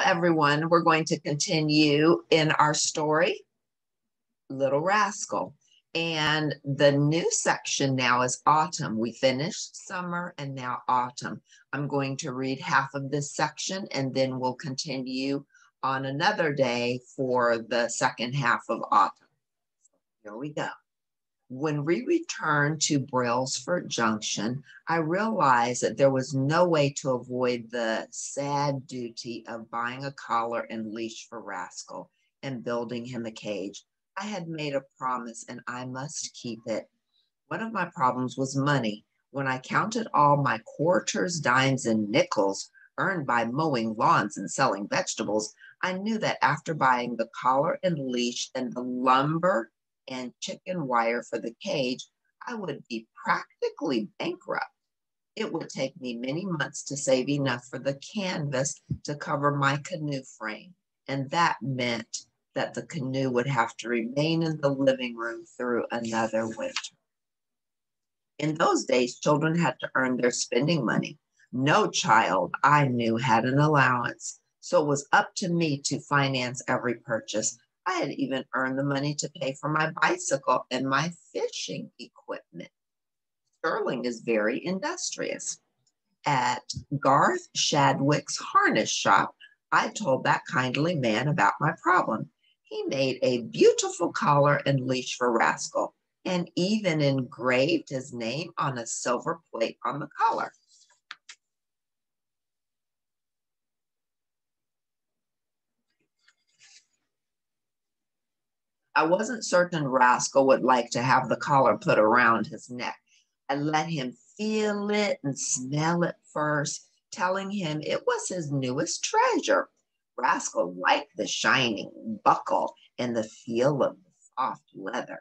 everyone. We're going to continue in our story, Little Rascal. And the new section now is autumn. We finished summer and now autumn. I'm going to read half of this section and then we'll continue on another day for the second half of autumn. Here we go. When we returned to Brailsford Junction, I realized that there was no way to avoid the sad duty of buying a collar and leash for Rascal and building him a cage. I had made a promise and I must keep it. One of my problems was money. When I counted all my quarters, dimes, and nickels earned by mowing lawns and selling vegetables, I knew that after buying the collar and leash and the lumber and chicken wire for the cage, I would be practically bankrupt. It would take me many months to save enough for the canvas to cover my canoe frame, and that meant that the canoe would have to remain in the living room through another winter. In those days, children had to earn their spending money. No child I knew had an allowance, so it was up to me to finance every purchase. I had even earned the money to pay for my bicycle and my fishing equipment. Sterling is very industrious. At Garth Shadwick's harness shop, I told that kindly man about my problem. He made a beautiful collar and leash for Rascal and even engraved his name on a silver plate on the collar. I wasn't certain Rascal would like to have the collar put around his neck. I let him feel it and smell it first, telling him it was his newest treasure. Rascal liked the shining buckle and the feel of the soft leather.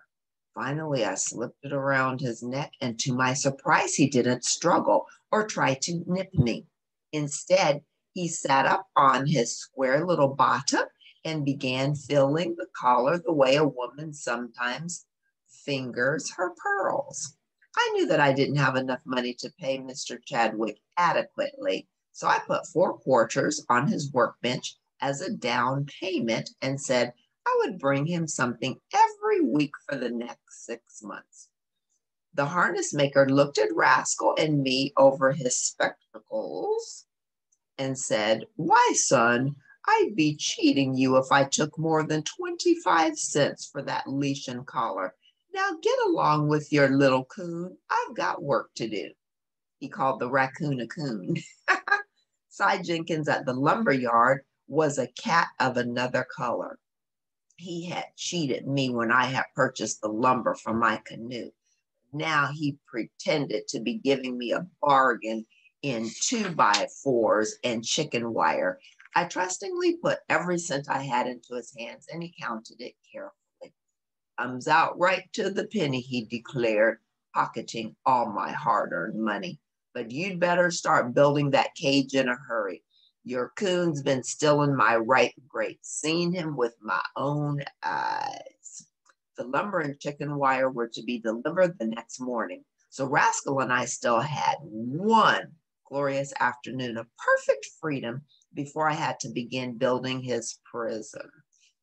Finally, I slipped it around his neck, and to my surprise, he didn't struggle or try to nip me. Instead, he sat up on his square little bottom and began filling the collar the way a woman sometimes fingers her pearls. I knew that I didn't have enough money to pay Mr. Chadwick adequately, so I put 4 quarters on his workbench as a down payment and said I would bring him something every week for the next 6 months. The harness maker looked at Rascal and me over his spectacles and said, "Why, son, I'd be cheating you if I took more than 25 cents for that leash and collar. Now get along with your little coon. I've got work to do." He called the raccoon a coon. Cy Jenkins at the lumber yard was a cat of another color. He had cheated me when I had purchased the lumber for my canoe. Now he pretended to be giving me a bargain in 2x4s and chicken wire. I trustingly put every cent I had into his hands, and he counted it carefully. "Comes out right to the penny," he declared, pocketing all my hard-earned money. "But you'd better start building that cage in a hurry. Your coon's been stealing my ripe grapes. Seen him with my own eyes." The lumber and chicken wire were to be delivered the next morning, so Rascal and I still had one glorious afternoon of perfect freedom before I had to begin building his prison.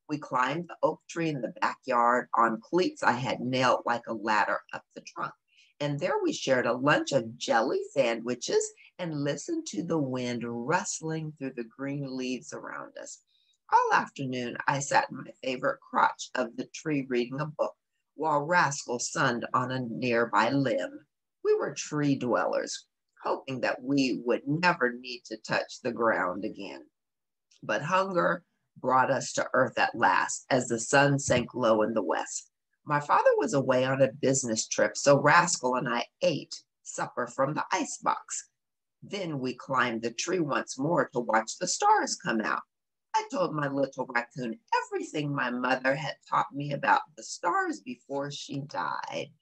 We climbed the oak tree in the backyard on cleats I had nailed like a ladder up the trunk. And there we shared a lunch of jelly sandwiches and listened to the wind rustling through the green leaves around us. All afternoon, I sat in my favorite crotch of the tree reading a book while Rascal sunned on a nearby limb. We were tree dwellers, hoping that we would never need to touch the ground again. But hunger brought us to earth at last as the sun sank low in the west. My father was away on a business trip, so Rascal and I ate supper from the icebox. Then we climbed the tree once more to watch the stars come out. I told my little raccoon everything my mother had taught me about the stars before she died,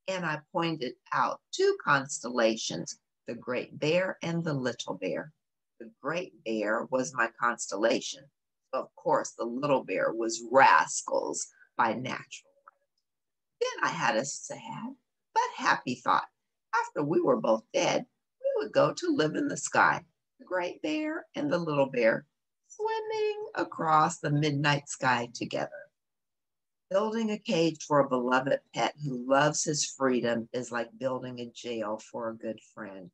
and I pointed out 2 constellations, the Great Bear and the Little Bear. The Great Bear was my constellation. Of course, the Little Bear was Rascal's by natural right. Then I had a sad but happy thought. After we were both dead, we would go to live in the sky. The Great Bear and the Little Bear, swim skimming across the midnight sky together. Building a cage for a beloved pet who loves his freedom is like building a jail for a good friend.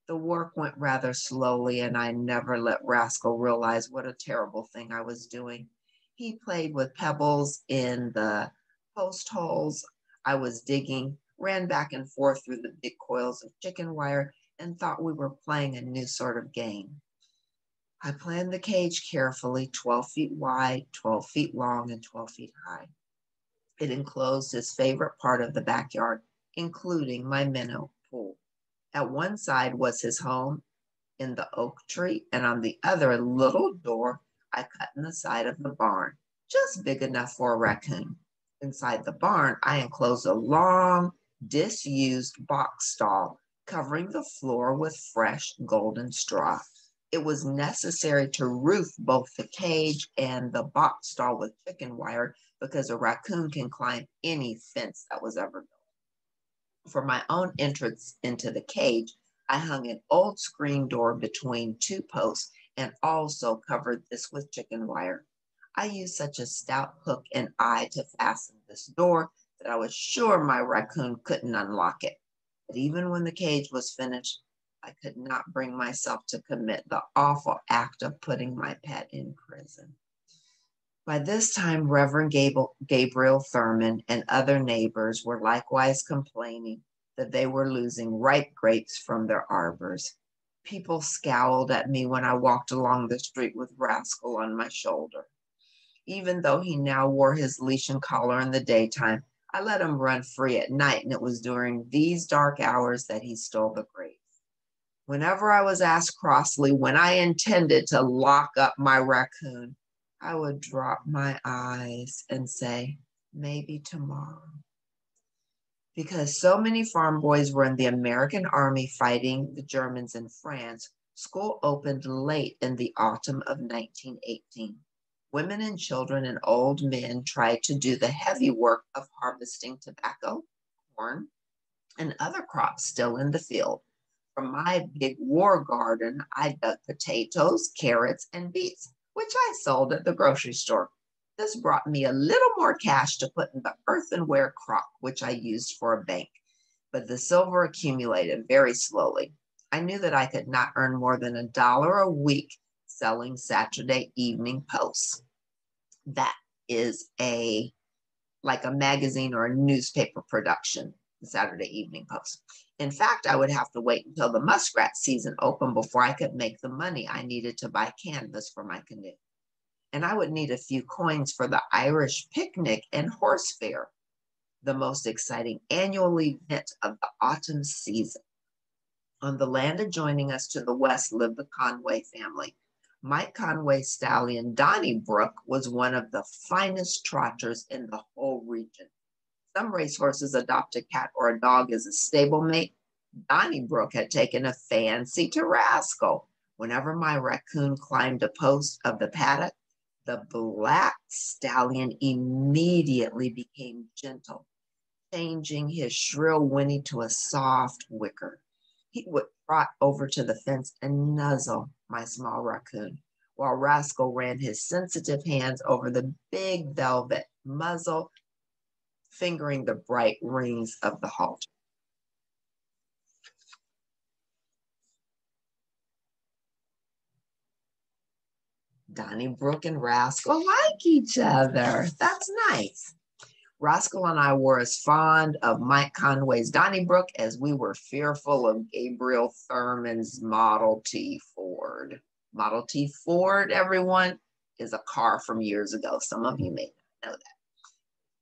The work went rather slowly, and I never let Rascal realize what a terrible thing I was doing. He played with pebbles in the post holes I was digging, ran back and forth through the big coils of chicken wire, and thought we were playing a new sort of game. I planned the cage carefully, 12 feet wide, 12 feet long, and 12 feet high. It enclosed his favorite part of the backyard, including my minnow pool. At one side was his home in the oak tree, and on the other, a little door I cut in the side of the barn, just big enough for a raccoon. Inside the barn, I enclosed a long, disused box stall, covering the floor with fresh golden straw. It was necessary to roof both the cage and the box stall with chicken wire because a raccoon can climb any fence that was ever built. For my own entrance into the cage, I hung an old screen door between two posts and also covered this with chicken wire. I used such a stout hook and eye to fasten this door that I was sure my raccoon couldn't unlock it. But even when the cage was finished, I could not bring myself to commit the awful act of putting my pet in prison. By this time, Reverend Gabriel Thurman and other neighbors were likewise complaining that they were losing ripe grapes from their arbors. People scowled at me when I walked along the street with Rascal on my shoulder. Even though he now wore his leash and collar in the daytime, I let him run free at night, and it was during these dark hours that he stole the grapes. Whenever I was asked crossly when I intended to lock up my raccoon, I would drop my eyes and say, maybe tomorrow. Because so many farm boys were in the American army fighting the Germans in France, school opened late in the autumn of 1918. Women and children and old men tried to do the heavy work of harvesting tobacco, corn, and other crops still in the field. From my big war garden, I dug potatoes, carrots, and beets, which I sold at the grocery store. This brought me a little more cash to put in the earthenware crock, which I used for a bank. But the silver accumulated very slowly. I knew that I could not earn more than $1 a week selling Saturday evening posts. That is like a magazine or a newspaper production, the Saturday Evening Post. In fact, I would have to wait until the muskrat season opened before I could make the money I needed to buy canvas for my canoe. And I would need a few coins for the Irish picnic and horse fair, the most exciting annual event of the autumn season. On the land adjoining us to the west lived the Conway family. Mike Conway's stallion, Donnybrook, was one of the finest trotters in the whole region. Some racehorses adopt a cat or a dog as a stablemate. Donnybrook had taken a fancy to Rascal. Whenever my raccoon climbed a post of the paddock, the black stallion immediately became gentle, changing his shrill whinny to a soft whicker. He would trot over to the fence and nuzzle my small raccoon, while Rascal ran his sensitive hands over the big velvet muzzle, fingering the bright rings of the halter. Donnybrook and Rascal like each other. That's nice. Rascal and I were as fond of Mike Conway's Donnybrook as we were fearful of Gabriel Thurman's Model T Ford. Model T Ford, everyone, is a car from years ago. Some of you may not know that.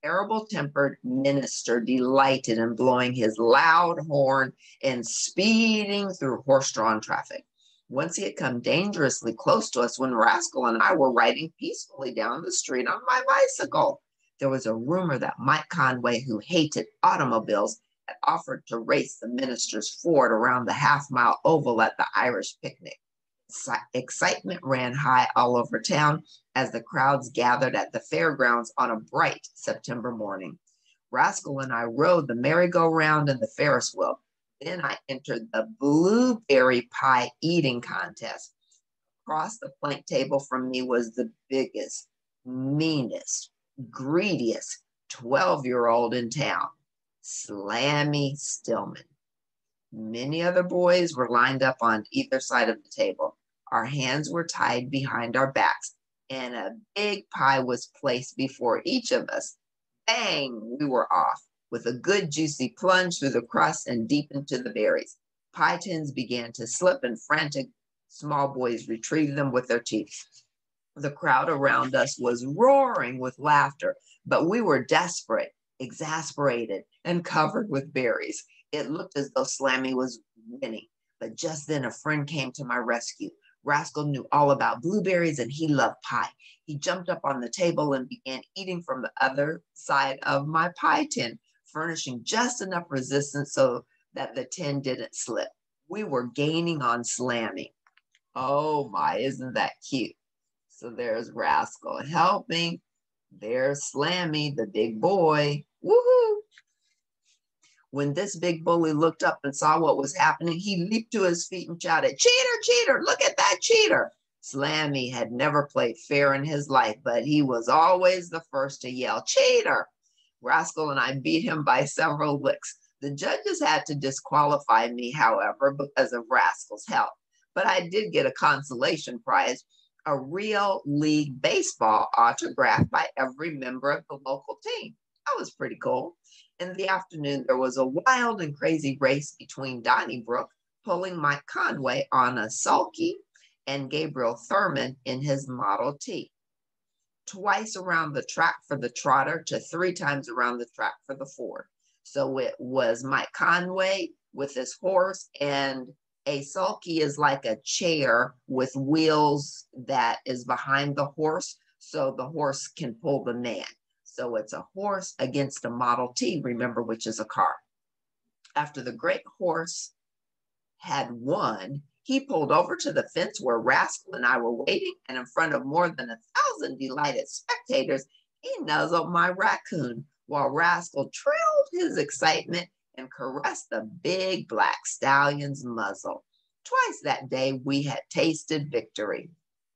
Terrible-tempered minister delighted in blowing his loud horn and speeding through horse-drawn traffic. Once he had come dangerously close to us when Rascal and I were riding peacefully down the street on my bicycle. There was a rumor that Mike Conway, who hated automobiles, had offered to race the minister's Ford around the half-mile oval at the Irish picnic. Excitement ran high all over town as the crowds gathered at the fairgrounds on a bright September morning. Rascal and I rode the merry-go-round and the Ferris wheel. Then I entered the blueberry pie eating contest. Across the plank table from me was the biggest, meanest, greediest 12-year-old in town, Slammy Stillman. Many other boys were lined up on either side of the table. Our hands were tied behind our backs, and a big pie was placed before each of us. Bang, we were off, with a good juicy plunge through the crust and deep into the berries. Pie tins began to slip, and frantic small boys retrieved them with their teeth. The crowd around us was roaring with laughter, but we were desperate, exasperated, and covered with berries. It looked as though Slammy was winning, but just then a friend came to my rescue. Rascal knew all about blueberries and he loved pie. He jumped up on the table and began eating from the other side of my pie tin, furnishing just enough resistance so that the tin didn't slip. We were gaining on Slammy. Oh my, isn't that cute? So there's Rascal helping. There's Slammy, the big boy. Woohoo! When this big bully looked up and saw what was happening, he leaped to his feet and shouted, "Cheater, cheater, look at that cheater." Slammy had never played fair in his life, but he was always the first to yell, "Cheater!" Rascal and I beat him by several licks. The judges had to disqualify me, however, because of Rascal's help. But I did get a consolation prize, a real league baseball autographed by every member of the local team. That was pretty cool. In the afternoon, there was a wild and crazy race between Donnybrook pulling Mike Conway on a sulky and Gabriel Thurman in his Model T. Twice around the track for the trotter to 3 times around the track for the Ford. So it was Mike Conway with his horse, and a sulky is like a chair with wheels that is behind the horse, so the horse can pull the man. So it's a horse against a Model T, remember, which is a car. After the great horse had won, he pulled over to the fence where Rascal and I were waiting, and in front of more than 1,000 delighted spectators, he nuzzled my raccoon while Rascal trilled his excitement and caressed the big black stallion's muzzle. Twice that day we had tasted victory.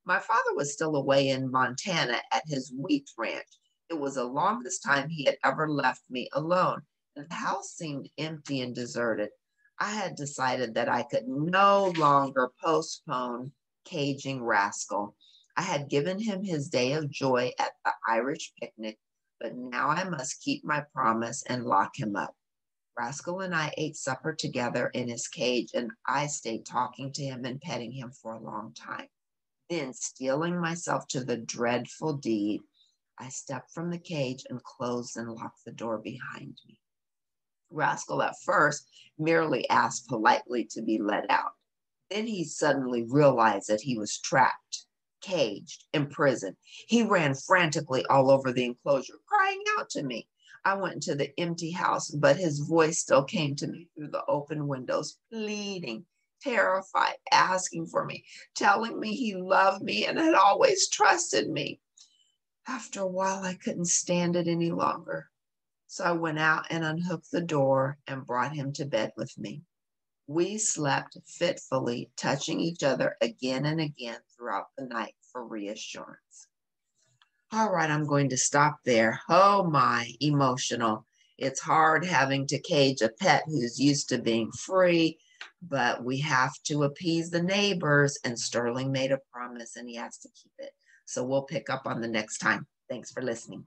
My father was still away in Montana at his wheat ranch. It was the longest time he had ever left me alone, and the house seemed empty and deserted. I had decided that I could no longer postpone caging Rascal. I had given him his day of joy at the Irish picnic, but now I must keep my promise and lock him up. Rascal and I ate supper together in his cage, and I stayed talking to him and petting him for a long time. Then, steeling myself to the dreadful deed, I stepped from the cage and closed and locked the door behind me. Rascal at first merely asked politely to be let out. Then he suddenly realized that he was trapped, caged, imprisoned. He ran frantically all over the enclosure, crying out to me. I went into the empty house, but his voice still came to me through the open windows, pleading, terrified, asking for me, telling me he loved me and had always trusted me. After a while, I couldn't stand it any longer. So I went out and unhooked the door and brought him to bed with me. We slept fitfully, touching each other again and again throughout the night for reassurance. All right, I'm going to stop there. Oh my, emotional. It's hard having to cage a pet who's used to being free, but we have to appease the neighbors, and Sterling made a promise and he has to keep it. So we'll pick up on the next time. Thanks for listening.